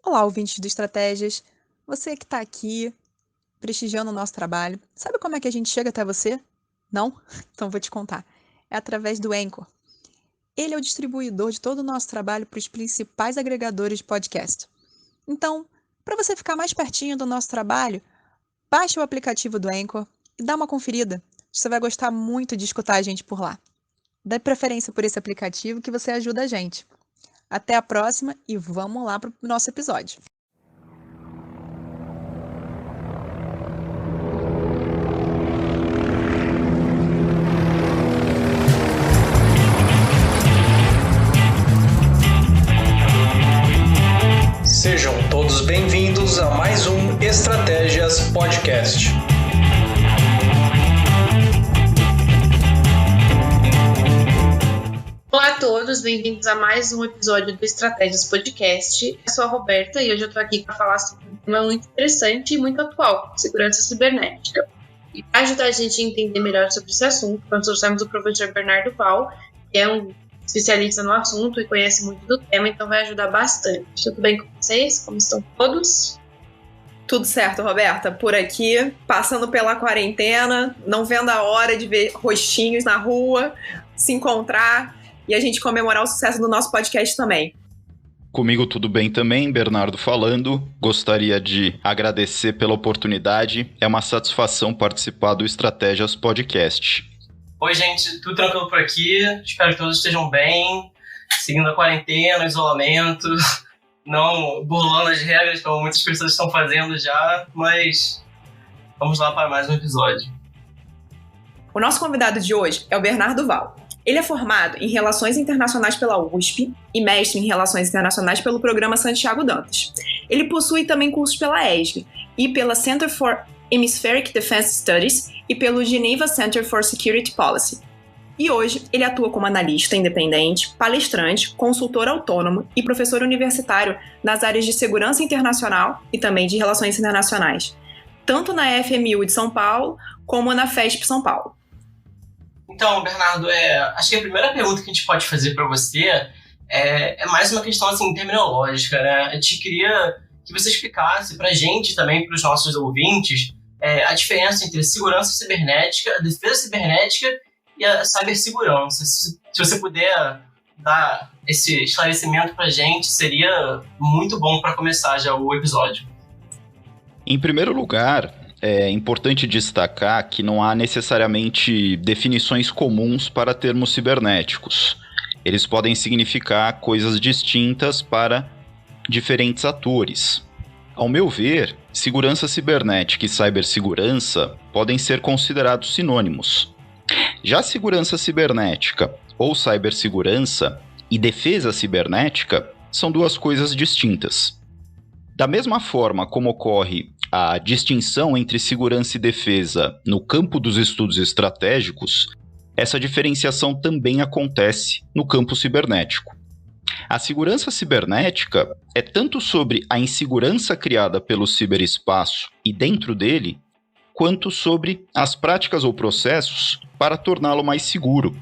Olá, ouvintes do Estratégias. Você que está aqui prestigiando o nosso trabalho, sabe como é que a gente chega até você? Não? Então vou te contar. É através do Anchor. Ele é o distribuidor de todo o nosso trabalho para os principais agregadores de podcast. Então, para você ficar mais pertinho do nosso trabalho, baixe o aplicativo do Anchor e dá uma conferida. Você vai gostar muito de escutar a gente por lá. Dê preferência por esse aplicativo que você ajuda a gente. Até a próxima e vamos lá para o nosso episódio. Sejam todos bem-vindos a mais um Estratégias Podcast. Olá a todos, bem-vindos a mais um episódio do Estratégias Podcast. Eu sou a Roberta e hoje eu estou aqui para falar sobre um tema muito interessante e muito atual, segurança cibernética. E para ajudar a gente a entender melhor sobre esse assunto, nós trouxemos o professor Bernardo Val, que é um especialista no assunto e conhece muito do tema, então vai ajudar bastante. Tudo bem com vocês? Como estão todos? Tudo certo, Roberta. Por aqui, passando pela quarentena, não vendo a hora de ver rostinhos na rua, se encontrar e a gente comemorar o sucesso do nosso podcast também. Comigo tudo bem também, Bernardo falando. Gostaria de agradecer pela oportunidade. É uma satisfação participar do Estratégias Podcast. Oi, gente, tudo tranquilo por aqui? Espero que todos estejam bem, seguindo a quarentena, o isolamento, não burlando as regras como muitas pessoas estão fazendo já, mas vamos lá para mais um episódio. O nosso convidado de hoje é o Bernardo Val. Ele é formado em Relações Internacionais pela USP e mestre em Relações Internacionais pelo Programa Santiago Dantas. Ele possui também cursos pela ESG e pela Center for Hemispheric Defense Studies e pelo Geneva Center for Security Policy. E hoje ele atua como analista independente, palestrante, consultor autônomo e professor universitário nas áreas de segurança internacional e também de relações internacionais, tanto na FMU de São Paulo como na FESP São Paulo. Então, Bernardo, acho que a primeira pergunta que a gente pode fazer para você é mais uma questão assim, terminológica, né? A gente queria que você explicasse para a gente também, para os nossos ouvintes, a diferença entre segurança cibernética, a defesa cibernética e a cibersegurança. Se você puder dar esse esclarecimento para a gente, seria muito bom para começar já o episódio. Em primeiro lugar, é importante destacar que não há necessariamente definições comuns para termos cibernéticos. Eles podem significar coisas distintas para diferentes atores. Ao meu ver, segurança cibernética e cibersegurança podem ser considerados sinônimos. Já segurança cibernética ou cibersegurança e defesa cibernética são duas coisas distintas. Da mesma forma como ocorre a distinção entre segurança e defesa no campo dos estudos estratégicos, essa diferenciação também acontece no campo cibernético. A segurança cibernética é tanto sobre a insegurança criada pelo ciberespaço e dentro dele, quanto sobre as práticas ou processos para torná-lo mais seguro.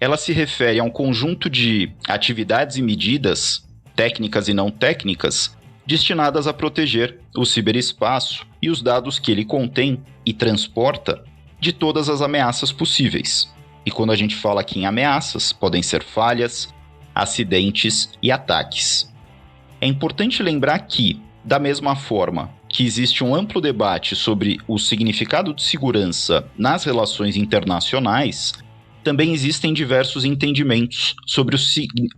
Ela se refere a um conjunto de atividades e medidas, técnicas e não técnicas, destinadas a proteger o ciberespaço e os dados que ele contém e transporta de todas as ameaças possíveis. E quando a gente fala aqui em ameaças, podem ser falhas, acidentes e ataques. É importante lembrar que, da mesma forma que existe um amplo debate sobre o significado de segurança nas relações internacionais, também existem diversos entendimentos sobre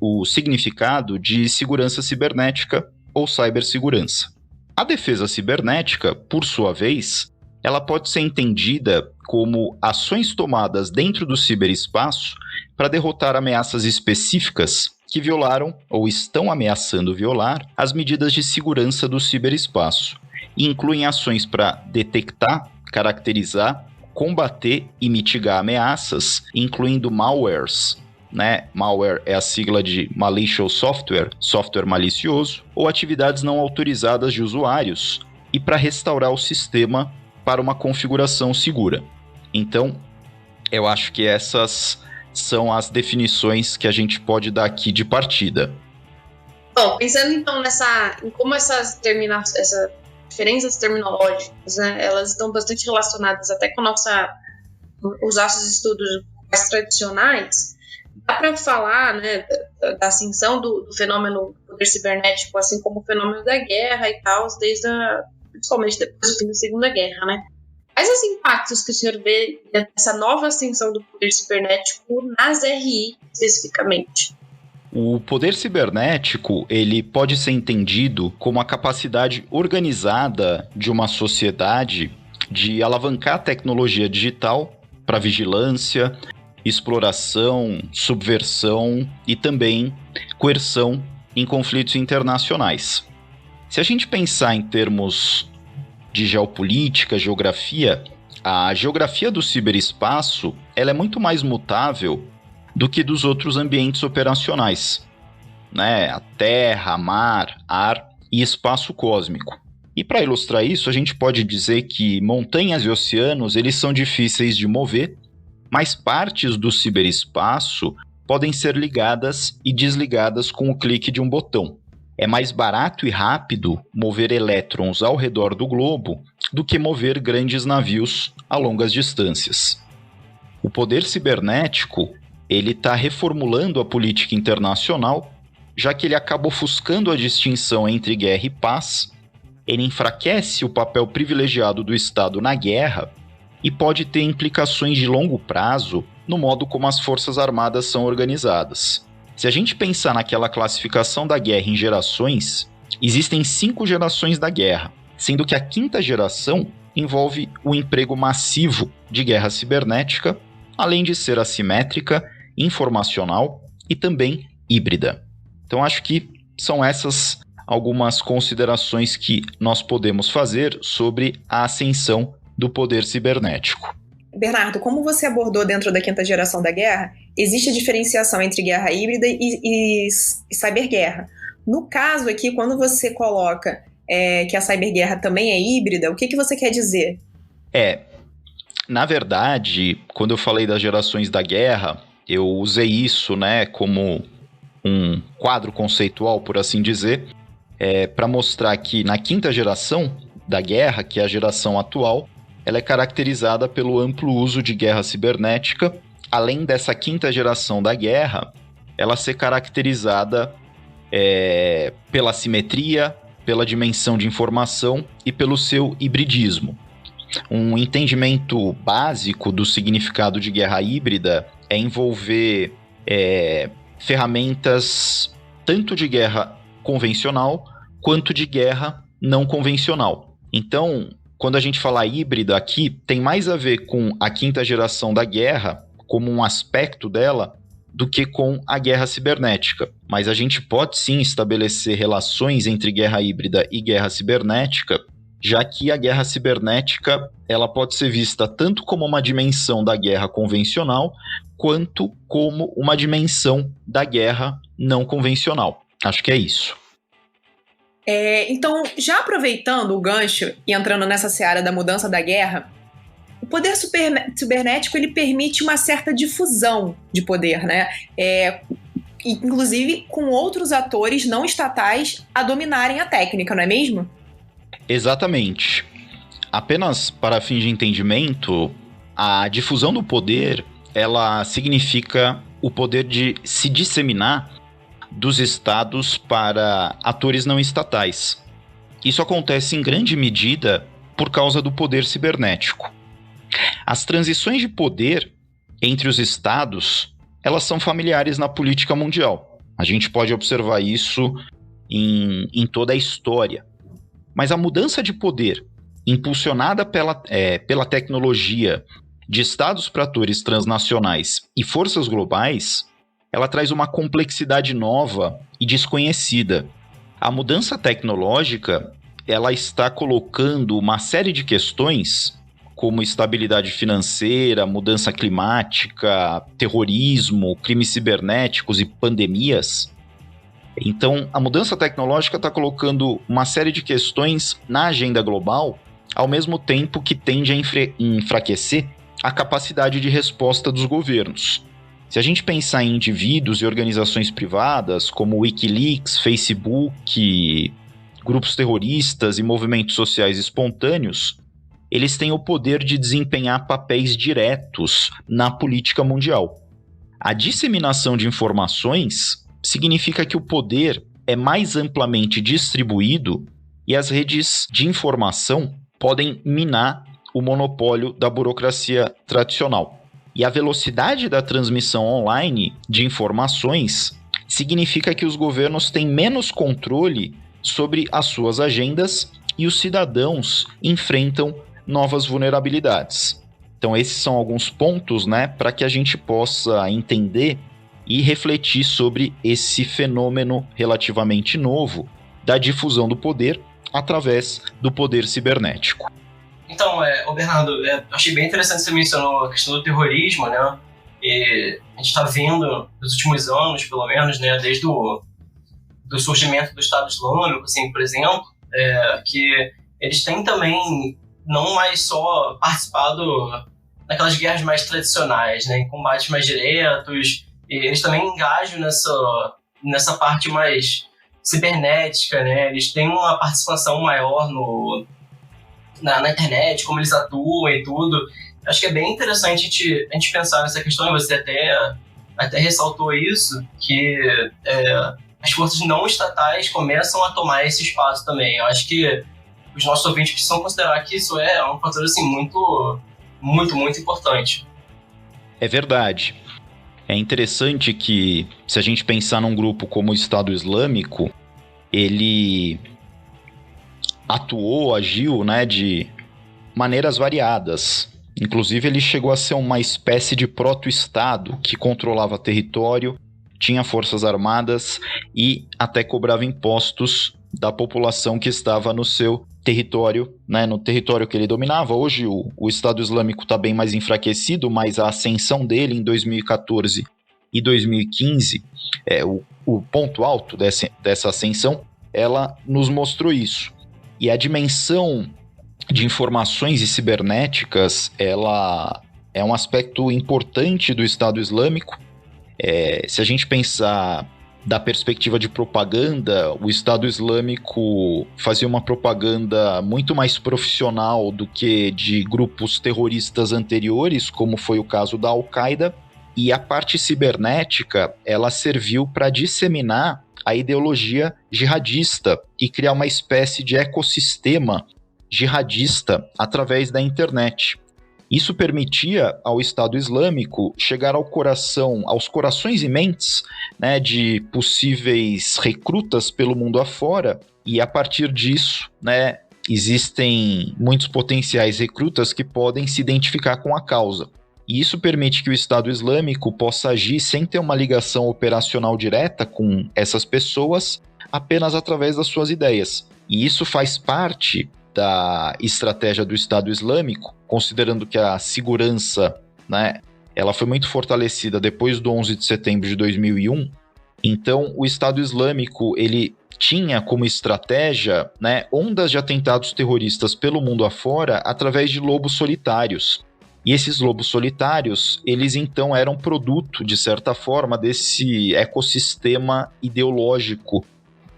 o significado de segurança cibernética ou cibersegurança. A defesa cibernética, por sua vez, ela pode ser entendida como ações tomadas dentro do ciberespaço para derrotar ameaças específicas que violaram ou estão ameaçando violar as medidas de segurança do ciberespaço e incluem ações para detectar, caracterizar, combater e mitigar ameaças, incluindo malwares, né? Malware é a sigla de malicious software, software malicioso, ou atividades não autorizadas de usuários, e para restaurar o sistema para uma configuração segura. Então, eu acho que essas são as definições que a gente pode dar aqui de partida. Bom, pensando então em como essas diferenças terminológicas, né, elas estão bastante relacionadas até com os nossos estudos mais tradicionais, dá para falar, né, da ascensão do fenômeno do poder cibernético, assim como o fenômeno da guerra e tal, principalmente depois do fim da Segunda Guerra, né? Quais os impactos que o senhor vê dessa nova ascensão do poder cibernético nas RI, especificamente? O poder cibernético, ele pode ser entendido como a capacidade organizada de uma sociedade de alavancar a tecnologia digital para vigilância, exploração, subversão e também coerção em conflitos internacionais. Se a gente pensar em termos de geopolítica, geografia, a geografia do ciberespaço ela é muito mais mutável do que dos outros ambientes operacionais, né? A terra, mar, ar e espaço cósmico. E para ilustrar isso, a gente pode dizer que montanhas e oceanos eles são difíceis de mover, mas partes do ciberespaço podem ser ligadas e desligadas com o clique de um botão. É mais barato e rápido mover elétrons ao redor do globo do que mover grandes navios a longas distâncias. O poder cibernético ele está reformulando a política internacional, já que ele acaba ofuscando a distinção entre guerra e paz, ele enfraquece o papel privilegiado do Estado na guerra e pode ter implicações de longo prazo no modo como as forças armadas são organizadas. Se a gente pensar naquela classificação da guerra em gerações, existem 5 gerações da guerra, sendo que a 5ª geração envolve o emprego massivo de guerra cibernética, além de ser assimétrica, informacional e também híbrida. Então acho que são essas algumas considerações que nós podemos fazer sobre a ascensão do poder cibernético. Bernardo, como você abordou dentro da 5ª geração da guerra, existe a diferenciação entre guerra híbrida e cyberguerra. No caso aqui, quando você coloca que a cyberguerra também é híbrida, o que você quer dizer? Na verdade, quando eu falei das gerações da guerra, eu usei isso, né, como um quadro conceitual, por assim dizer, para mostrar que na 5ª geração da guerra, que é a geração atual, ela é caracterizada pelo amplo uso de guerra cibernética. Além dessa 5ª geração da guerra, ela ser caracterizada pela simetria, pela dimensão de informação e pelo seu hibridismo. Um entendimento básico do significado de guerra híbrida é envolver ferramentas tanto de guerra convencional quanto de guerra não convencional. Então, quando a gente fala híbrida aqui, tem mais a ver com a 5ª geração da guerra, como um aspecto dela, do que com a guerra cibernética. Mas a gente pode sim estabelecer relações entre guerra híbrida e guerra cibernética, já que a guerra cibernética ela pode ser vista tanto como uma dimensão da guerra convencional, quanto como uma dimensão da guerra não convencional. Acho que é isso. Então, já aproveitando o gancho e entrando nessa seara da mudança da guerra, o poder cibernético ele permite uma certa difusão de poder, né? Inclusive com outros atores não estatais a dominarem a técnica, não é mesmo? Exatamente. Apenas para fins de entendimento, a difusão do poder, ela significa o poder de se disseminar dos estados para atores não estatais. Isso acontece em grande medida por causa do poder cibernético. As transições de poder entre os estados, elas são familiares na política mundial. A gente pode observar isso em toda a história. Mas a mudança de poder, impulsionada pela tecnologia de estados para atores transnacionais e forças globais, ela traz uma complexidade nova e desconhecida. A mudança tecnológica, ela está colocando uma série de questões, como estabilidade financeira, mudança climática, terrorismo, crimes cibernéticos e pandemias. Então, a mudança tecnológica está colocando uma série de questões na agenda global, ao mesmo tempo que tende a enfraquecer a capacidade de resposta dos governos. Se a gente pensar em indivíduos e organizações privadas, como Wikileaks, Facebook, grupos terroristas e movimentos sociais espontâneos, eles têm o poder de desempenhar papéis diretos na política mundial. A disseminação de informações significa que o poder é mais amplamente distribuído e as redes de informação podem minar o monopólio da burocracia tradicional. E a velocidade da transmissão online de informações significa que os governos têm menos controle sobre as suas agendas e os cidadãos enfrentam novas vulnerabilidades. Então esses são alguns pontos, né, para que a gente possa entender e refletir sobre esse fenômeno relativamente novo da difusão do poder através do poder cibernético. Então, Bernardo, achei bem interessante você mencionou a questão do terrorismo, né? E a gente está vendo nos últimos anos, pelo menos, né, desde do surgimento do Estado Islâmico, assim, por exemplo, que eles têm também não mais só participado naquelas guerras mais tradicionais, né, em combates mais diretos, e eles também engajam nessa parte mais cibernética, né? Eles têm uma participação maior na internet, como eles atuam e tudo. Acho que é bem interessante a gente pensar nessa questão, e você até ressaltou isso, que as forças não estatais começam a tomar esse espaço também. Eu acho que os nossos ouvintes precisam considerar que isso é um fator assim, muito, muito, muito importante. É verdade. É interessante que, se a gente pensar num grupo como o Estado Islâmico, ele agiu, né, de maneiras variadas. Inclusive, ele chegou a ser uma espécie de proto-estado que controlava território, tinha forças armadas e até cobrava impostos da população que estava no seu território, né, no território que ele dominava. Hoje o Estado Islâmico está bem mais enfraquecido, mas a ascensão dele em 2014 e 2015, o ponto alto dessa ascensão, ela nos mostrou isso. E a dimensão de informações e cibernéticas, ela é um aspecto importante do Estado Islâmico. Se a gente pensar da perspectiva de propaganda, o Estado Islâmico fazia uma propaganda muito mais profissional do que de grupos terroristas anteriores, como foi o caso da Al-Qaeda, e a parte cibernética, ela serviu para disseminar a ideologia jihadista e criar uma espécie de ecossistema jihadista através da internet. Isso permitia ao Estado Islâmico chegar aos corações e mentes, né, de possíveis recrutas pelo mundo afora, e a partir disso, né, existem muitos potenciais recrutas que podem se identificar com a causa. E isso permite que o Estado Islâmico possa agir sem ter uma ligação operacional direta com essas pessoas, apenas através das suas ideias. E isso faz parte da estratégia do Estado Islâmico, considerando que a segurança, né, ela foi muito fortalecida depois do 11 de setembro de 2001. Então, o Estado Islâmico, ele tinha como estratégia, né, ondas de atentados terroristas pelo mundo afora através de lobos solitários. E esses lobos solitários, eles então eram produto, de certa forma, desse ecossistema ideológico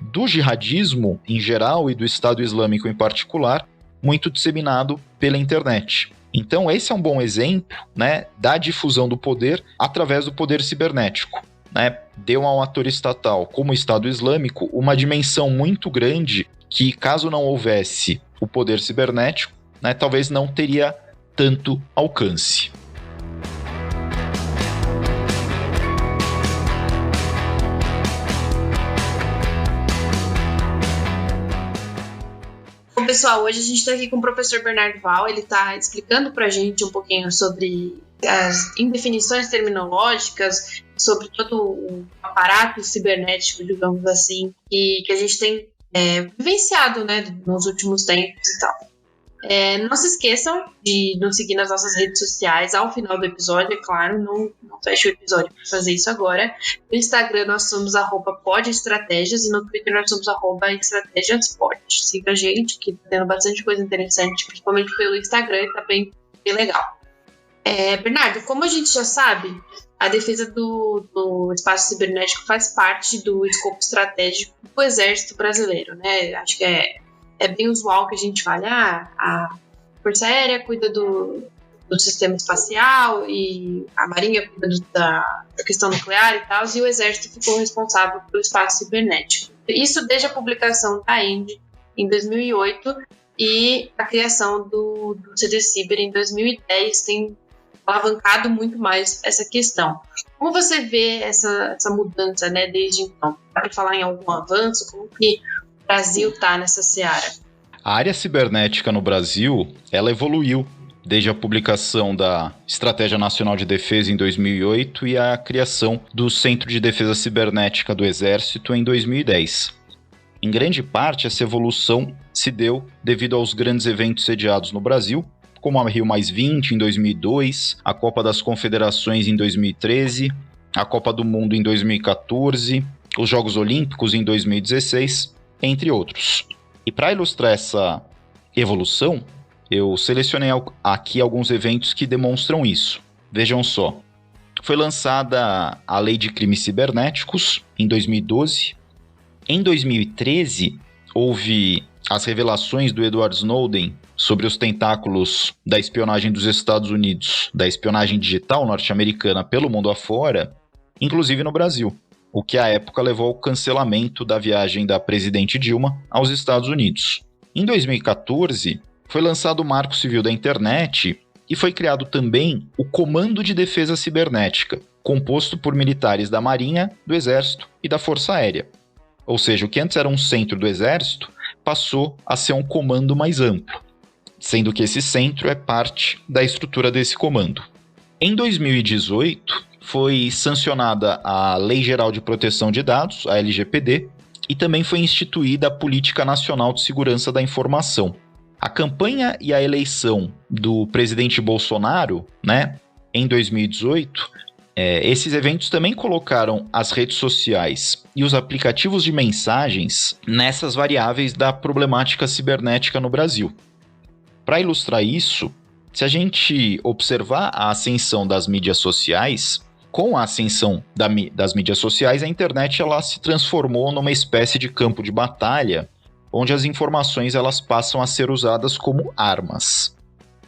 do jihadismo em geral e do Estado Islâmico em particular, muito disseminado pela internet. Então esse é um bom exemplo, né, da difusão do poder através do poder cibernético, né? Deu a um ator estatal como o Estado Islâmico uma dimensão muito grande que, caso não houvesse o poder cibernético, né, talvez não teria tanto alcance. Bom, pessoal, hoje a gente está aqui com o professor Bernardo Val. Ele está explicando para a gente um pouquinho sobre as indefinições terminológicas, sobre todo o aparato cibernético, digamos assim, que a gente tem vivenciado, né, nos últimos tempos e tal. Não se esqueçam de nos seguir nas nossas redes sociais ao final do episódio, é claro, não feche o episódio para fazer isso agora. No Instagram nós somos @podestratégias e no Twitter nós somos @estratégiaspod. Siga a gente, que tá tendo bastante coisa interessante, principalmente pelo Instagram, e tá bem legal. Bernardo, como a gente já sabe, a defesa do espaço cibernético faz parte do escopo estratégico do Exército Brasileiro, né? Acho que é bem usual que a gente fale, a Força Aérea cuida do sistema espacial e a Marinha cuida da questão nuclear e tal, e o Exército ficou responsável pelo espaço cibernético. Isso desde a publicação da END em 2008 e a criação do CDCiber em 2010 tem alavancado muito mais essa questão. Como você vê essa mudança, né, desde então? Dá para falar em algum avanço? Como que o Brasil está nessa seara? A área cibernética no Brasil, ela evoluiu desde a publicação da Estratégia Nacional de Defesa em 2008 e a criação do Centro de Defesa Cibernética do Exército em 2010. Em grande parte, essa evolução se deu devido aos grandes eventos sediados no Brasil, como a Rio+20 em 2002, a Copa das Confederações em 2013, a Copa do Mundo em 2014, os Jogos Olímpicos em 2016, entre outros. E para ilustrar essa evolução, eu selecionei aqui alguns eventos que demonstram isso. Vejam só. Foi lançada a Lei de Crimes Cibernéticos em 2012. Em 2013, houve as revelações do Edward Snowden sobre os tentáculos da espionagem dos Estados Unidos, da espionagem digital norte-americana pelo mundo afora, inclusive no Brasil, o que à época levou ao cancelamento da viagem da presidente Dilma aos Estados Unidos. Em 2014, foi lançado o Marco Civil da Internet e foi criado também o Comando de Defesa Cibernética, composto por militares da Marinha, do Exército e da Força Aérea. Ou seja, o que antes era um centro do Exército passou a ser um comando mais amplo, sendo que esse centro é parte da estrutura desse comando. Em 2018, foi sancionada a Lei Geral de Proteção de Dados, a LGPD, e também foi instituída a Política Nacional de Segurança da Informação. A campanha e a eleição do presidente Bolsonaro, em 2018, esses eventos também colocaram as redes sociais e os aplicativos de mensagens nessas variáveis da problemática cibernética no Brasil. Para ilustrar isso, se a gente observar a ascensão das mídias sociais, com a ascensão das mídias sociais, a internet ela se transformou numa espécie de campo de batalha, onde as informações elas passam a ser usadas como armas.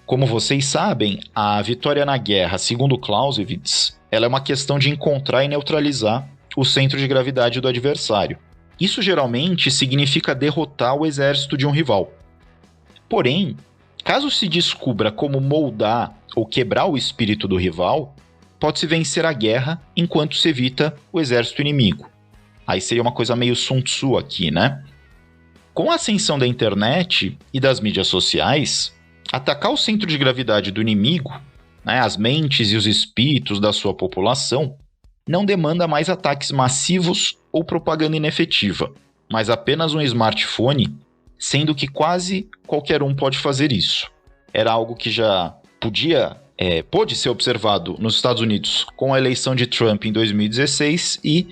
Como vocês sabem, a vitória na guerra, segundo Clausewitz, ela é uma questão de encontrar e neutralizar o centro de gravidade do adversário. Isso geralmente significa derrotar o exército de um rival. Porém, caso se descubra como moldar ou quebrar o espírito do rival, pode-se vencer a guerra enquanto se evita o exército inimigo. Aí seria uma coisa meio Sun Tzu aqui, né? Com a ascensão da internet e das mídias sociais, atacar o centro de gravidade do inimigo, as mentes e os espíritos da sua população, não demanda mais ataques massivos ou propaganda inefetiva, mas apenas um smartphone, sendo que quase qualquer um pode fazer isso. Era algo que já pôde ser observado nos Estados Unidos com a eleição de Trump em 2016 e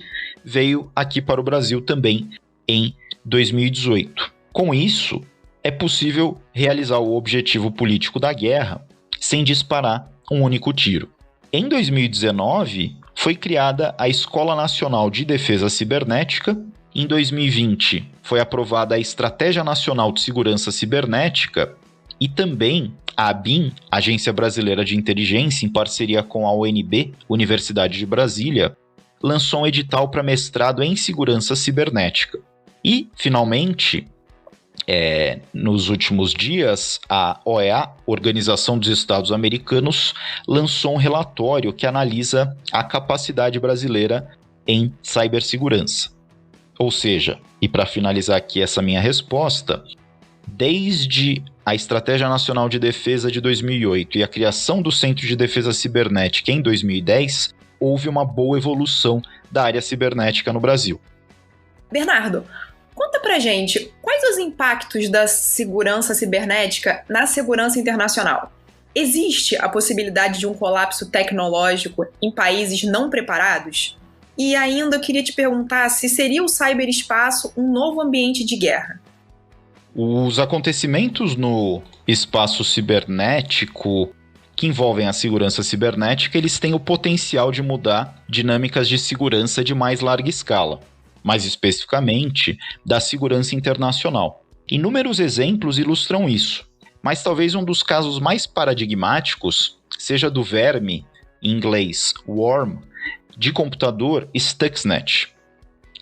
veio aqui para o Brasil também em 2018. Com isso, é possível realizar o objetivo político da guerra sem disparar um único tiro. Em 2019, foi criada a Escola Nacional de Defesa Cibernética. Em 2020, foi aprovada a Estratégia Nacional de Segurança Cibernética e também a ABIN, Agência Brasileira de Inteligência, em parceria com a UNB, Universidade de Brasília, lançou um edital para mestrado em Segurança Cibernética. E, finalmente, nos últimos dias, a OEA, Organização dos Estados Americanos, lançou um relatório que analisa a capacidade brasileira em cibersegurança. Ou seja, e para finalizar aqui essa minha resposta, desde a Estratégia Nacional de Defesa de 2008 e a criação do Centro de Defesa Cibernética em 2010, houve uma boa evolução da área cibernética no Brasil. Bernardo, conta pra gente, quais os impactos da segurança cibernética na segurança internacional? Existe a possibilidade de um colapso tecnológico em países não preparados? E ainda eu queria te perguntar se seria o ciberespaço um novo ambiente de guerra? Os acontecimentos no espaço cibernético, que envolvem a segurança cibernética, eles têm o potencial de mudar dinâmicas de segurança de mais larga escala, mais especificamente da segurança internacional. Inúmeros exemplos ilustram isso, mas talvez um dos casos mais paradigmáticos seja do verme, em inglês worm, de computador Stuxnet.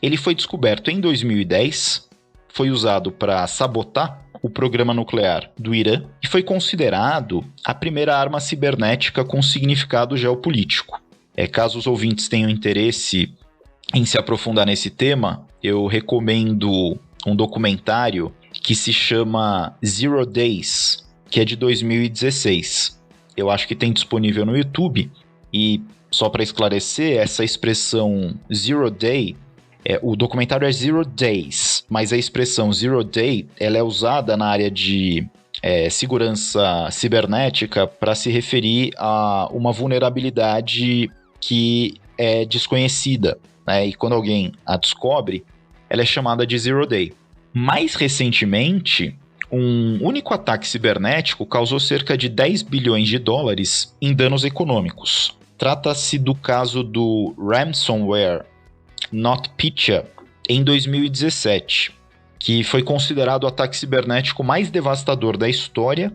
Ele foi descoberto em 2010, foi usado para sabotar o programa nuclear do Irã e foi considerado a primeira arma cibernética com significado geopolítico. Caso os ouvintes tenham interesse em se aprofundar nesse tema, eu recomendo um documentário que se chama Zero Days, que é de 2016. Eu acho que tem disponível no YouTube. E só para esclarecer, essa expressão Zero Day, o documentário é Zero Days, mas a expressão Zero Day ela é usada na área de segurança cibernética para se referir a uma vulnerabilidade que é desconhecida, né? E quando alguém a descobre, ela é chamada de Zero Day. Mais recentemente, um único ataque cibernético causou cerca de 10 bilhões de dólares em danos econômicos. Trata-se do caso do ransomware NotPetya em 2017, que foi considerado o ataque cibernético mais devastador da história,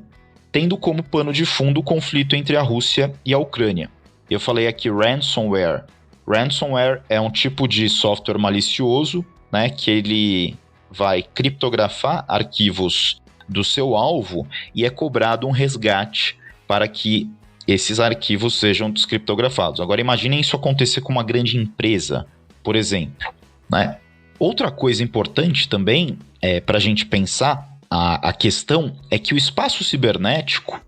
tendo como pano de fundo o conflito entre a Rússia e a Ucrânia. Eu falei aqui ransomware. Ransomware é um tipo de software malicioso, né, que ele vai criptografar arquivos do seu alvo e é cobrado um resgate para que esses arquivos sejam descriptografados. Agora imaginem isso acontecer com uma grande empresa, por exemplo, né? Outra coisa importante também para a gente pensar a questão é que o espaço cibernético,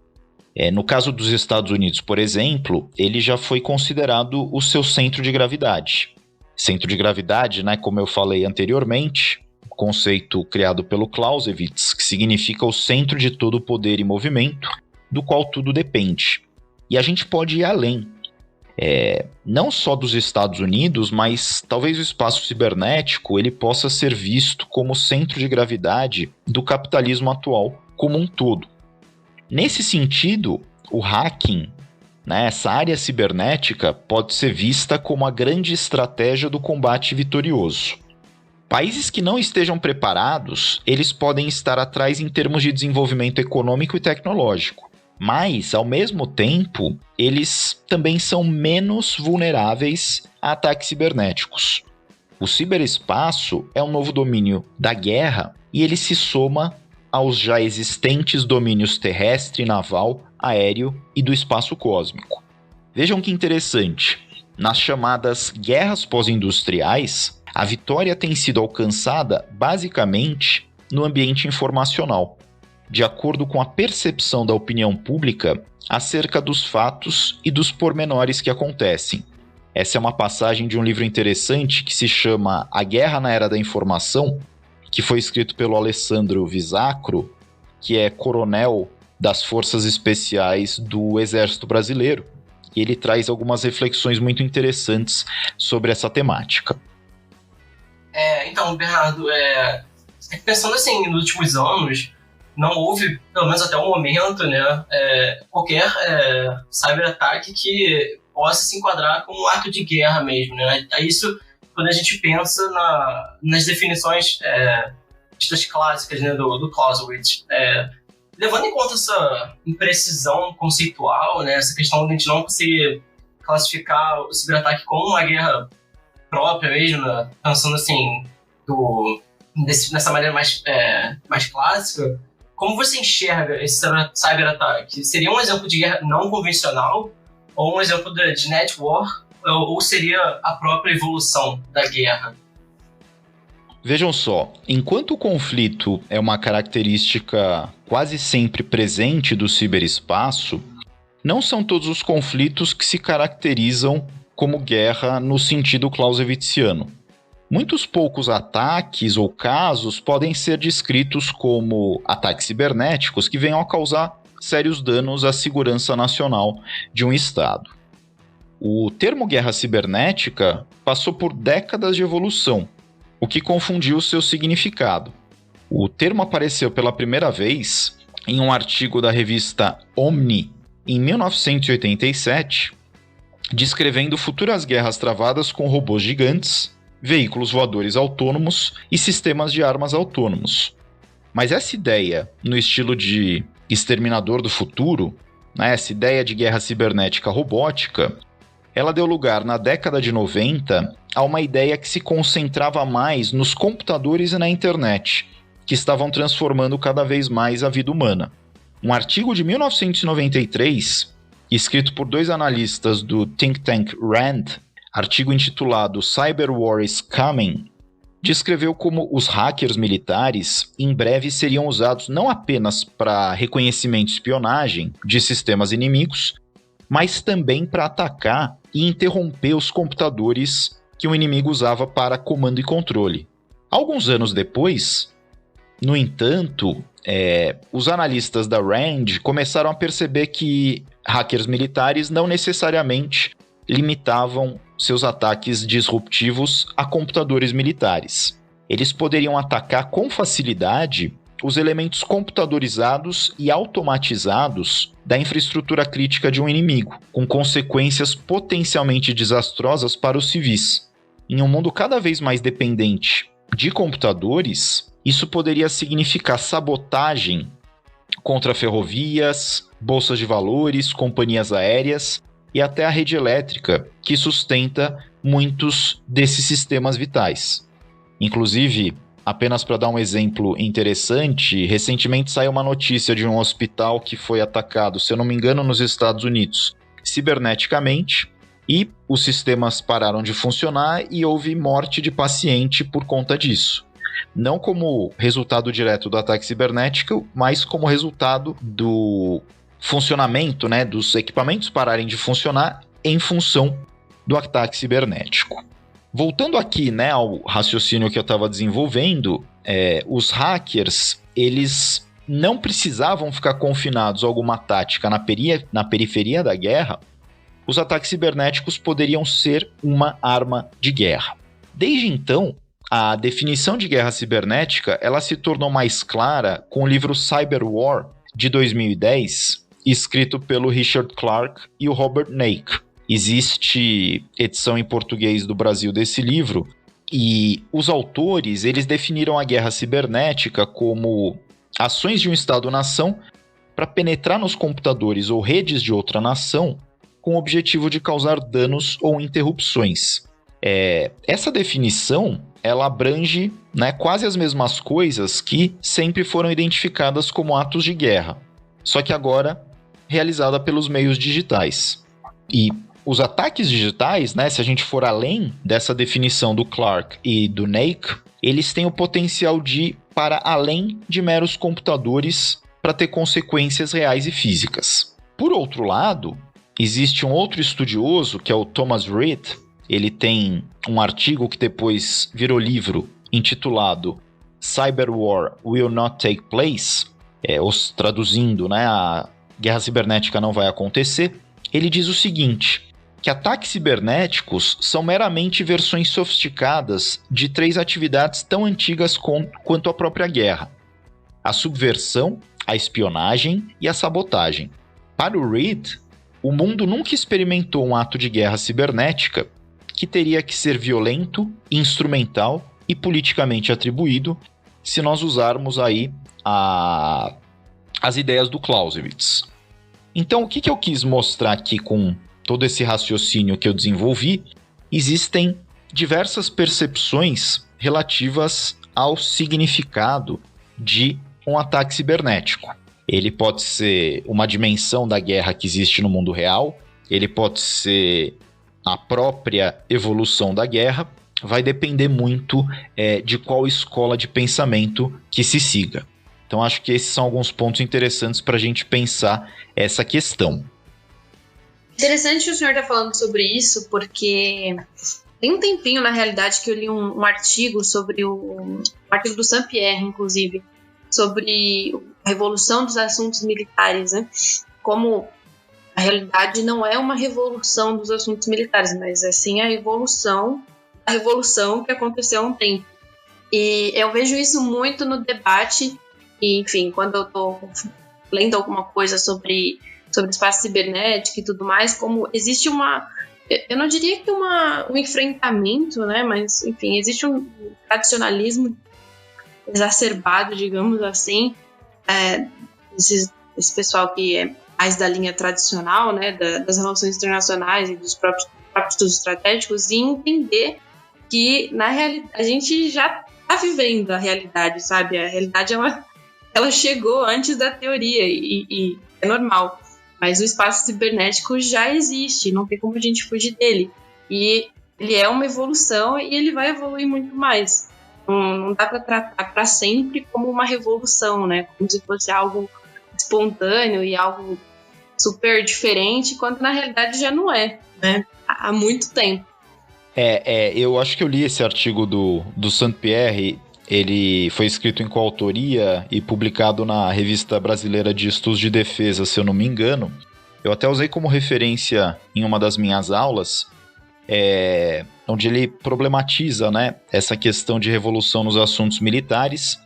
no caso dos Estados Unidos, por exemplo, ele já foi considerado o seu centro de gravidade. Centro de gravidade, né, como eu falei anteriormente, conceito criado pelo Clausewitz, que significa o centro de todo o poder e movimento, do qual tudo depende. E a gente pode ir além, não só dos Estados Unidos, mas talvez o espaço cibernético ele possa ser visto como centro de gravidade do capitalismo atual como um todo. Nesse sentido, o hacking, né, essa área cibernética, pode ser vista como a grande estratégia do combate vitorioso. Países que não estejam preparados, eles podem estar atrás em termos de desenvolvimento econômico e tecnológico, mas, ao mesmo tempo, eles também são menos vulneráveis a ataques cibernéticos. O ciberespaço é um novo domínio da guerra e ele se soma aos já existentes domínios terrestre, naval, aéreo e do espaço cósmico. Vejam que interessante, nas chamadas guerras pós-industriais, a vitória tem sido alcançada basicamente no ambiente informacional, de acordo com a percepção da opinião pública acerca dos fatos e dos pormenores que acontecem. Essa é uma passagem de um livro interessante que se chama A Guerra na Era da Informação, que foi escrito pelo Alessandro Visacro, que é coronel das Forças Especiais do Exército Brasileiro. E ele traz algumas reflexões muito interessantes sobre essa temática. Então, Bernardo, pensando assim, nos últimos anos, não houve, pelo menos até o momento, né, qualquer cyberataque que possa se enquadrar como um ato de guerra mesmo, né? Isso quando a gente pensa nas definições ditas clássicas, né, do Clausewitz. Levando em conta essa imprecisão conceitual, né, essa questão de a gente não conseguir classificar o ciberataque como uma guerra própria mesmo, né, pensando assim, nessa maneira mais clássica, como você enxerga esse cyberataque? Seria um exemplo de guerra não convencional ou um exemplo de network, ou seria a própria evolução da guerra? Vejam só, enquanto o conflito é uma característica quase sempre presente do ciberespaço, não são todos os conflitos que se caracterizam como guerra no sentido clausewitziano. Muitos poucos ataques ou casos podem ser descritos como ataques cibernéticos que venham a causar sérios danos à segurança nacional de um Estado. O termo guerra cibernética passou por décadas de evolução, o que confundiu seu significado. O termo apareceu pela primeira vez em um artigo da revista Omni, em 1987, descrevendo futuras guerras travadas com robôs gigantes, veículos voadores autônomos e sistemas de armas autônomos. Mas essa ideia, no estilo de Exterminador do Futuro, né, essa ideia de guerra cibernética robótica, ela deu lugar na década de 90 a uma ideia que se concentrava mais nos computadores e na internet, que estavam transformando cada vez mais a vida humana. Um artigo de 1993, escrito por 2 analistas do think tank RAND, artigo intitulado Cyber War is Coming, descreveu como os hackers militares em breve seriam usados não apenas para reconhecimento e espionagem de sistemas inimigos, mas também para atacar e interromper os computadores que o inimigo usava para comando e controle. Alguns anos depois, no entanto, os analistas da RAND começaram a perceber que hackers militares não necessariamente limitavam seus ataques disruptivos a computadores militares. Eles poderiam atacar com facilidade os elementos computadorizados e automatizados da infraestrutura crítica de um inimigo, com consequências potencialmente desastrosas para os civis. Em um mundo cada vez mais dependente de computadores, isso poderia significar sabotagem contra ferrovias, bolsas de valores, companhias aéreas e até a rede elétrica, que sustenta muitos desses sistemas vitais. Inclusive, apenas para dar um exemplo interessante, recentemente saiu uma notícia de um hospital que foi atacado, se eu não me engano, nos Estados Unidos, ciberneticamente, e os sistemas pararam de funcionar e houve morte de paciente por conta disso. Não como resultado direto do ataque cibernético, mas como resultado do funcionamento, né, dos equipamentos pararem de funcionar em função do ataque cibernético. Voltando aqui, né, ao raciocínio que eu estava desenvolvendo, os hackers, eles não precisavam ficar confinados a alguma tática na periferia da guerra. Os ataques cibernéticos poderiam ser uma arma de guerra. Desde então, a definição de guerra cibernética ela se tornou mais clara com o livro Cyber War, de 2010, escrito pelo Richard Clarke e o Robert Naik. Existe edição em português do Brasil desse livro, e os autores eles definiram a guerra cibernética como ações de um Estado-nação para penetrar nos computadores ou redes de outra nação com o objetivo de causar danos ou interrupções. Essa definição ela abrange, né, quase as mesmas coisas que sempre foram identificadas como atos de guerra, só que agora realizada pelos meios digitais. E os ataques digitais, né, se a gente for além dessa definição do Clarke e do Naik, eles têm o potencial de ir para além de meros computadores para ter consequências reais e físicas. Por outro lado, existe um outro estudioso, que é o Thomas Reed. Ele tem um artigo que depois virou livro, intitulado Cyber War Will Not Take Place, traduzindo, né, a guerra cibernética não vai acontecer. Ele diz o seguinte, que ataques cibernéticos são meramente versões sofisticadas de 3 atividades tão antigas quanto a própria guerra: a subversão, a espionagem e a sabotagem. Para o Reed, o mundo nunca experimentou um ato de guerra cibernética que teria que ser violento, instrumental e politicamente atribuído, se nós usarmos aí as ideias do Clausewitz. Então, o que eu quis mostrar aqui com todo esse raciocínio que eu desenvolvi? Existem diversas percepções relativas ao significado de um ataque cibernético. Ele pode ser uma dimensão da guerra que existe no mundo real, ele pode ser a própria evolução da guerra, vai depender muito de qual escola de pensamento que se siga. Então acho que esses são alguns pontos interessantes para a gente pensar essa questão. Interessante o senhor estar falando sobre isso, porque tem um tempinho, na realidade, que eu li um artigo sobre um artigo do Saint-Pierre, inclusive, sobre a revolução dos assuntos militares, né? Como a realidade não é uma revolução dos assuntos militares, mas é sim a revolução que aconteceu há um tempo. E eu vejo isso muito no debate, e, enfim, quando eu estou lendo alguma coisa sobre sobre espaço cibernético e tudo mais, como existe eu não diria que um enfrentamento, né, mas, enfim, existe um tradicionalismo exacerbado, digamos assim, esse pessoal que é mais da linha tradicional, né, das relações internacionais e dos próprios estudos estratégicos, e entender que, na realidade, a gente já está vivendo a realidade, sabe? A realidade, ela chegou antes da teoria e é normal. Mas o espaço cibernético já existe, não tem como a gente fugir dele. E ele é uma evolução e ele vai evoluir muito mais. Não dá para tratar para sempre como uma revolução, né? Como se fosse algo espontâneo e algo super diferente, quando na realidade já não é, né? Há muito tempo. Eu acho que eu li esse artigo do Saint-Pierre. Ele foi escrito em coautoria e publicado na Revista Brasileira de Estudos de Defesa, se eu não me engano. Eu até usei como referência em uma das minhas aulas, onde ele problematiza, né, essa questão de revolução nos assuntos militares.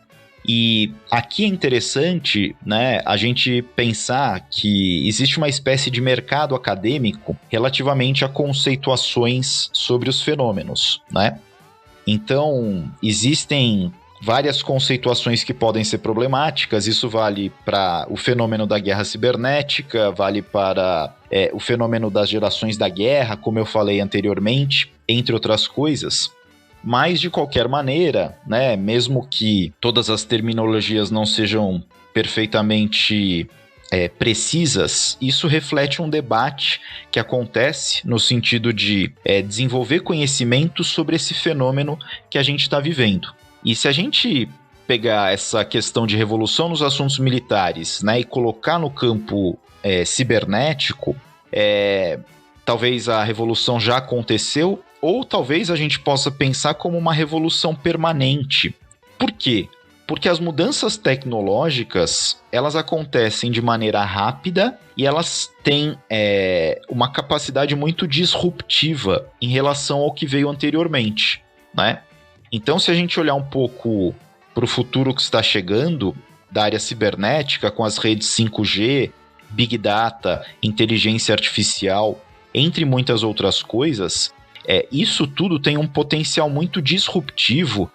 E aqui é interessante, né, a gente pensar que existe uma espécie de mercado acadêmico relativamente a conceituações sobre os fenômenos, né? Então, existem várias conceituações que podem ser problemáticas. Isso vale para o fenômeno da guerra cibernética, vale para o fenômeno das gerações da guerra, como eu falei anteriormente, entre outras coisas. Mas, de qualquer maneira, né, mesmo que todas as terminologias não sejam perfeitamente precisas, isso reflete um debate que acontece no sentido de desenvolver conhecimento sobre esse fenômeno que a gente está vivendo. E se a gente pegar essa questão de revolução nos assuntos militares, né, e colocar no campo cibernético, talvez a revolução já aconteceu, ou talvez a gente possa pensar como uma revolução permanente. Por quê? Porque as mudanças tecnológicas, elas acontecem de maneira rápida e elas têm uma capacidade muito disruptiva em relação ao que veio anteriormente, né? Então, se a gente olhar um pouco para o futuro que está chegando da área cibernética, com as redes 5G, Big Data, inteligência artificial, entre muitas outras coisas, isso tudo tem um potencial muito disruptivo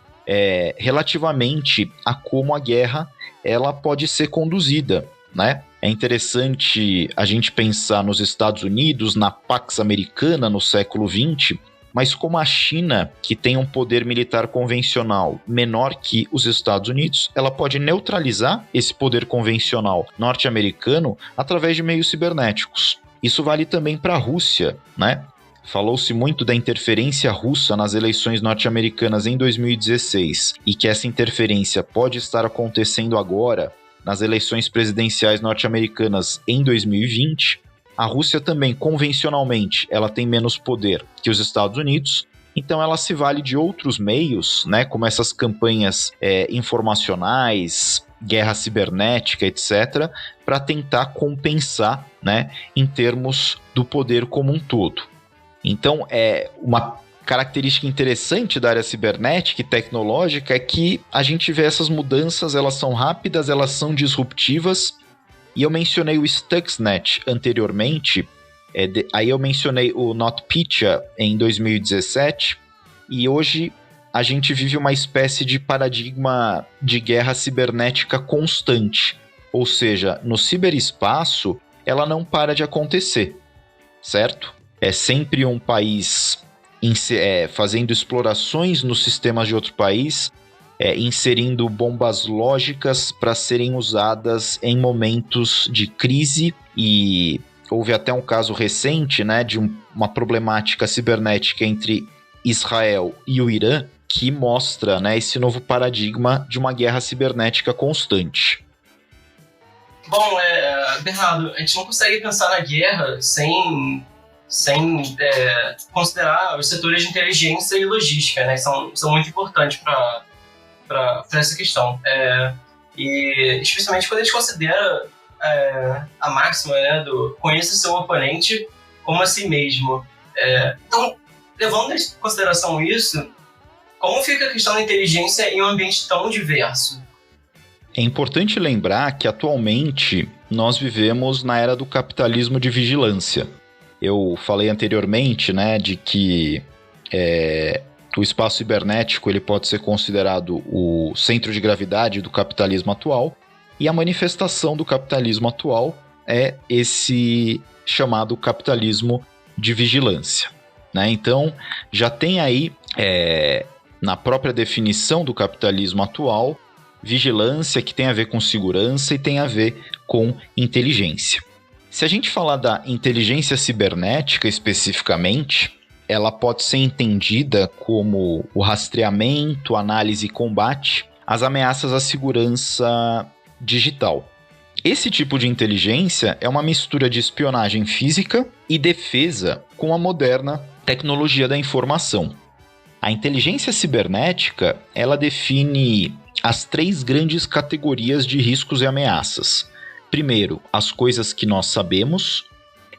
relativamente a como a guerra ela pode ser conduzida, né? É interessante a gente pensar nos Estados Unidos, na Pax Americana no século XX, mas como a China, que tem um poder militar convencional menor que os Estados Unidos, ela pode neutralizar esse poder convencional norte-americano através de meios cibernéticos. Isso vale também para a Rússia, né? Falou-se muito da interferência russa nas eleições norte-americanas em 2016 e que essa interferência pode estar acontecendo agora nas eleições presidenciais norte-americanas em 2020. A Rússia também, convencionalmente, ela tem menos poder que os Estados Unidos, então ela se vale de outros meios, né, como essas campanhas informacionais, guerra cibernética, etc., para tentar compensar, né, em termos do poder como um todo. Então, uma característica interessante da área cibernética e tecnológica é que a gente vê essas mudanças, elas são rápidas, elas são disruptivas, e eu mencionei o Stuxnet anteriormente, aí eu mencionei o NotPetya em 2017, e hoje a gente vive uma espécie de paradigma de guerra cibernética constante, ou seja, no ciberespaço ela não para de acontecer, certo? É sempre um país fazendo explorações nos sistemas de outro país, inserindo bombas lógicas para serem usadas em momentos de crise, e houve até um caso recente, né, de uma problemática cibernética entre Israel e o Irã, que mostra, né, esse novo paradigma de uma guerra cibernética constante. Bom, Bernardo, a gente não consegue pensar na guerra sem considerar os setores de inteligência e logística, né? São muito importantes para essa questão. E especialmente quando a gente considera a máxima, né, do conheça seu oponente como a si mesmo. Então, levando em consideração isso, como fica a questão da inteligência em um ambiente tão diverso? É importante lembrar que atualmente nós vivemos na era do capitalismo de vigilância. Eu falei anteriormente, né, de que o espaço cibernético ele pode ser considerado o centro de gravidade do capitalismo atual, e a manifestação do capitalismo atual é esse chamado capitalismo de vigilância, né? Então, já tem aí, na própria definição do capitalismo atual, vigilância que tem a ver com segurança e tem a ver com inteligência. Se a gente falar da inteligência cibernética especificamente, ela pode ser entendida como o rastreamento, análise e combate às ameaças à segurança digital. Esse tipo de inteligência é uma mistura de espionagem física e defesa com a moderna tecnologia da informação. A inteligência cibernética, ela define as 3 grandes categorias de riscos e ameaças. Primeiro, as coisas que nós sabemos.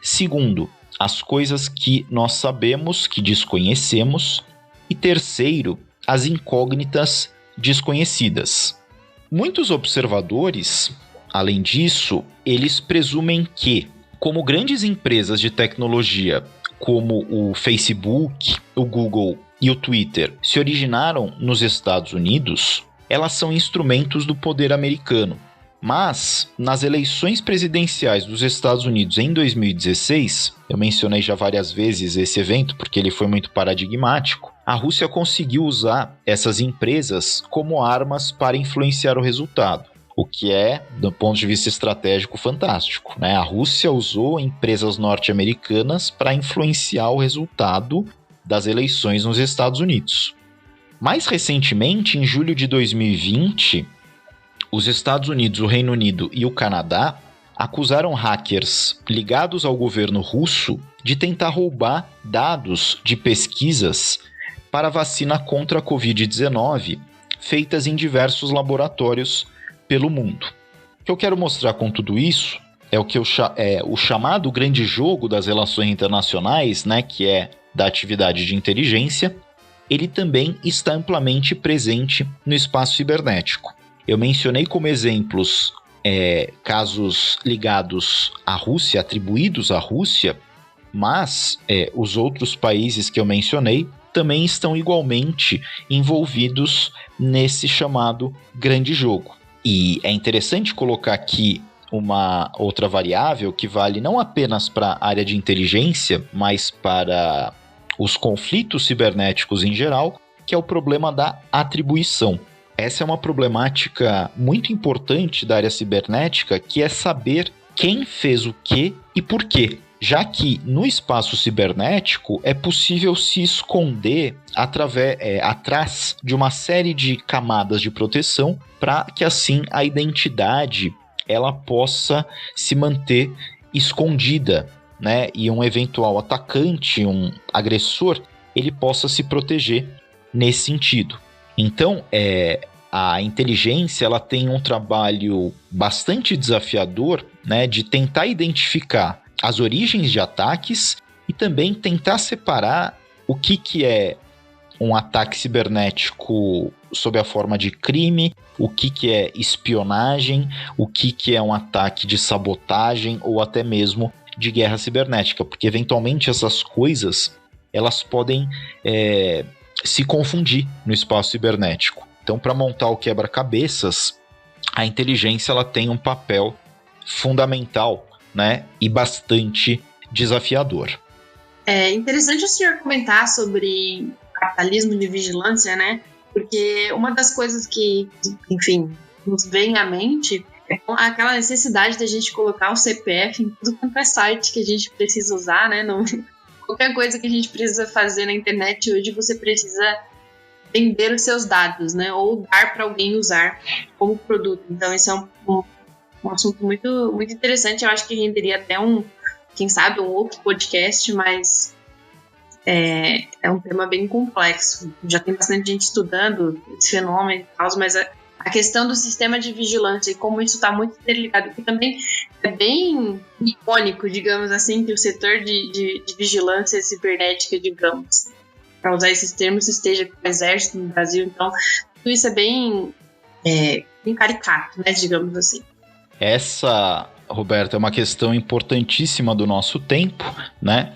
Segundo, as coisas que nós sabemos que desconhecemos. E terceiro, as incógnitas desconhecidas. Muitos observadores, além disso, eles presumem que, como grandes empresas de tecnologia, como o Facebook, o Google e o Twitter, se originaram nos Estados Unidos, elas são instrumentos do poder americano. Mas, nas eleições presidenciais dos Estados Unidos em 2016, eu mencionei já várias vezes esse evento porque ele foi muito paradigmático, a Rússia conseguiu usar essas empresas como armas para influenciar o resultado, o que é, do ponto de vista estratégico, fantástico, né? A Rússia usou empresas norte-americanas para influenciar o resultado das eleições nos Estados Unidos. Mais recentemente, em julho de 2020, os Estados Unidos, o Reino Unido e o Canadá acusaram hackers ligados ao governo russo de tentar roubar dados de pesquisas para a vacina contra a Covid-19 feitas em diversos laboratórios pelo mundo. O que eu quero mostrar com tudo isso é o chamado grande jogo das relações internacionais, né, que é da atividade de inteligência. Ele também está amplamente presente no espaço cibernético. Eu mencionei como exemplos casos ligados à Rússia, atribuídos à Rússia, mas os outros países que eu mencionei também estão igualmente envolvidos nesse chamado grande jogo. E é interessante colocar aqui uma outra variável que vale não apenas para a área de inteligência, mas para os conflitos cibernéticos em geral, que é o problema da atribuição. Essa é uma problemática muito importante da área cibernética, que é saber quem fez o quê e por quê. Já que no espaço cibernético é possível se esconder atrás de uma série de camadas de proteção para que assim a identidade ela possa se manter escondida, né? E um eventual atacante, um agressor, ele possa se proteger nesse sentido. Então, a inteligência ela tem um trabalho bastante desafiador, né, de tentar identificar as origens de ataques e também tentar separar o que é um ataque cibernético sob a forma de crime, o que é espionagem, o que é um ataque de sabotagem ou até mesmo de guerra cibernética, porque eventualmente essas coisas elas podem se confundir no espaço cibernético. Então, para montar o quebra-cabeças, a inteligência ela tem um papel fundamental, né, e bastante desafiador. É interessante o senhor comentar sobre capitalismo de vigilância, né? Porque uma das coisas que, enfim, nos vem à mente é aquela necessidade da gente colocar o CPF em tudo quanto é site que a gente precisa usar, né? Qualquer coisa que a gente precisa fazer na internet hoje, você precisa vender os seus dados, né? Ou dar para alguém usar como produto. Então, esse é um assunto muito, muito interessante. Eu acho que renderia até quem sabe, um outro podcast, mas é um tema bem complexo. Já tem bastante gente estudando esse fenômeno e tal, mas a questão do sistema de vigilância e como isso está muito interligado, que também é bem icônico, digamos assim, que o setor de vigilância cibernética, digamos, para usar esses termos, esteja com o exército no Brasil. Então, tudo isso é bem caricato, né, digamos assim. Roberto, é uma questão importantíssima do nosso tempo, né?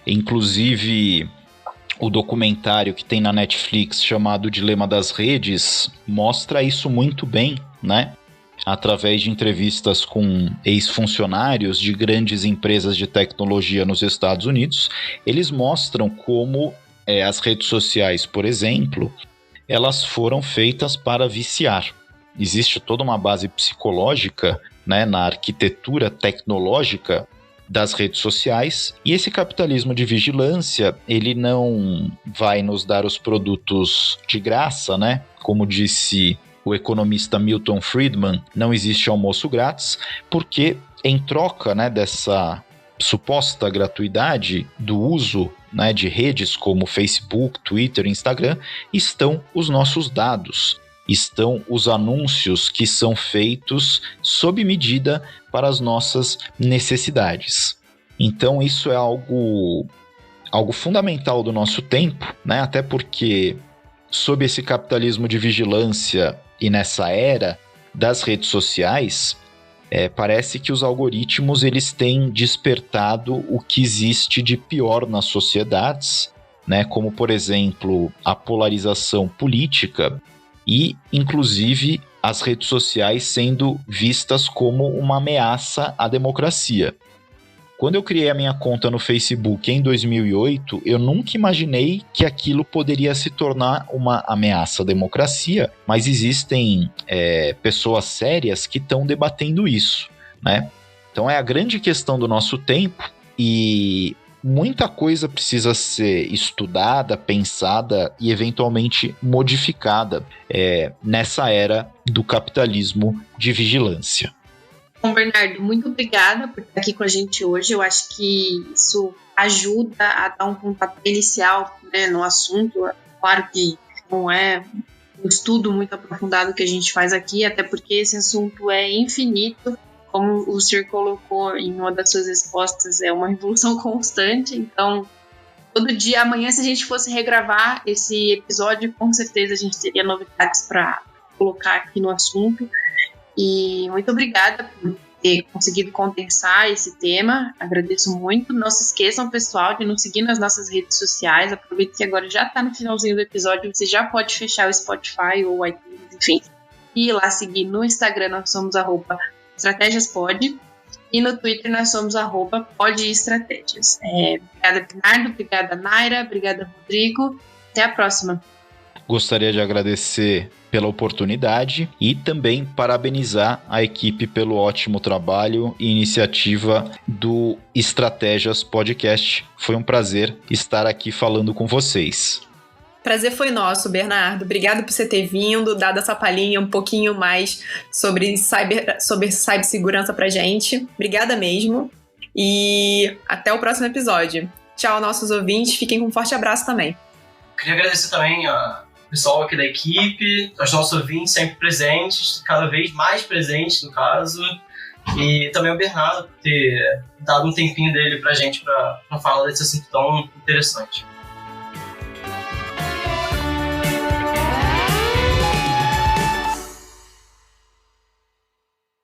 Inclusive, o documentário que tem na Netflix chamado Dilema das Redes mostra isso muito bem, né? Através de entrevistas com ex-funcionários de grandes empresas de tecnologia nos Estados Unidos, eles mostram como as redes sociais, por exemplo, elas foram feitas para viciar. Existe toda uma base psicológica, né, na arquitetura tecnológica das redes sociais, e esse capitalismo de vigilância, ele não vai nos dar os produtos de graça, né? Como disse o economista Milton Friedman, não existe almoço grátis, porque em troca, né, dessa suposta gratuidade do uso, né, de redes como Facebook, Twitter, Instagram, estão os nossos dados, estão os anúncios que são feitos sob medida para as nossas necessidades. Então isso é algo fundamental do nosso tempo, né? Até porque sob esse capitalismo de vigilância e nessa era das redes sociais, parece que os algoritmos eles têm despertado o que existe de pior nas sociedades, né? Como, por exemplo, a polarização política e, inclusive, as redes sociais sendo vistas como uma ameaça à democracia. Quando eu criei a minha conta no Facebook em 2008, eu nunca imaginei que aquilo poderia se tornar uma ameaça à democracia, mas existem pessoas sérias que estão debatendo isso, né? Então é a grande questão do nosso tempo e muita coisa precisa ser estudada, pensada e eventualmente modificada nessa era do capitalismo de vigilância. Bom, Bernardo, muito obrigada por estar aqui com a gente hoje. Eu acho que isso ajuda a dar um pontapé inicial, né, no assunto. Claro que não é um estudo muito aprofundado que a gente faz aqui, até porque esse assunto é infinito. Como o Sir colocou em uma das suas respostas, é uma revolução constante. Então, todo dia, amanhã, se a gente fosse regravar esse episódio, com certeza a gente teria novidades para colocar aqui no assunto. E muito obrigada por ter conseguido condensar esse tema. Agradeço muito. Não se esqueçam, pessoal, de nos seguir nas nossas redes sociais. Aproveite que agora já está no finalzinho do episódio. Você já pode fechar o Spotify ou o iTunes, enfim. E ir lá seguir no Instagram, nós somos @estratégiaspod. E no Twitter nós somos @podestratégias. Obrigada, Bernardo. Obrigada, Naira. Obrigada, Rodrigo. Até a próxima. Gostaria de agradecer pela oportunidade e também parabenizar a equipe pelo ótimo trabalho e iniciativa do Estratégias Podcast. Foi um prazer estar aqui falando com vocês. Prazer foi nosso, Bernardo. Obrigado por você ter vindo, dado essa palhinha um pouquinho mais sobre cibersegurança pra gente. Obrigada mesmo. E até o próximo episódio. Tchau, nossos ouvintes. Fiquem com um forte abraço também. Queria agradecer também ao pessoal aqui da equipe, aos nossos ouvintes sempre presentes, cada vez mais presentes no caso, e também ao Bernardo por ter dado um tempinho dele pra gente pra falar desse assunto tão interessante.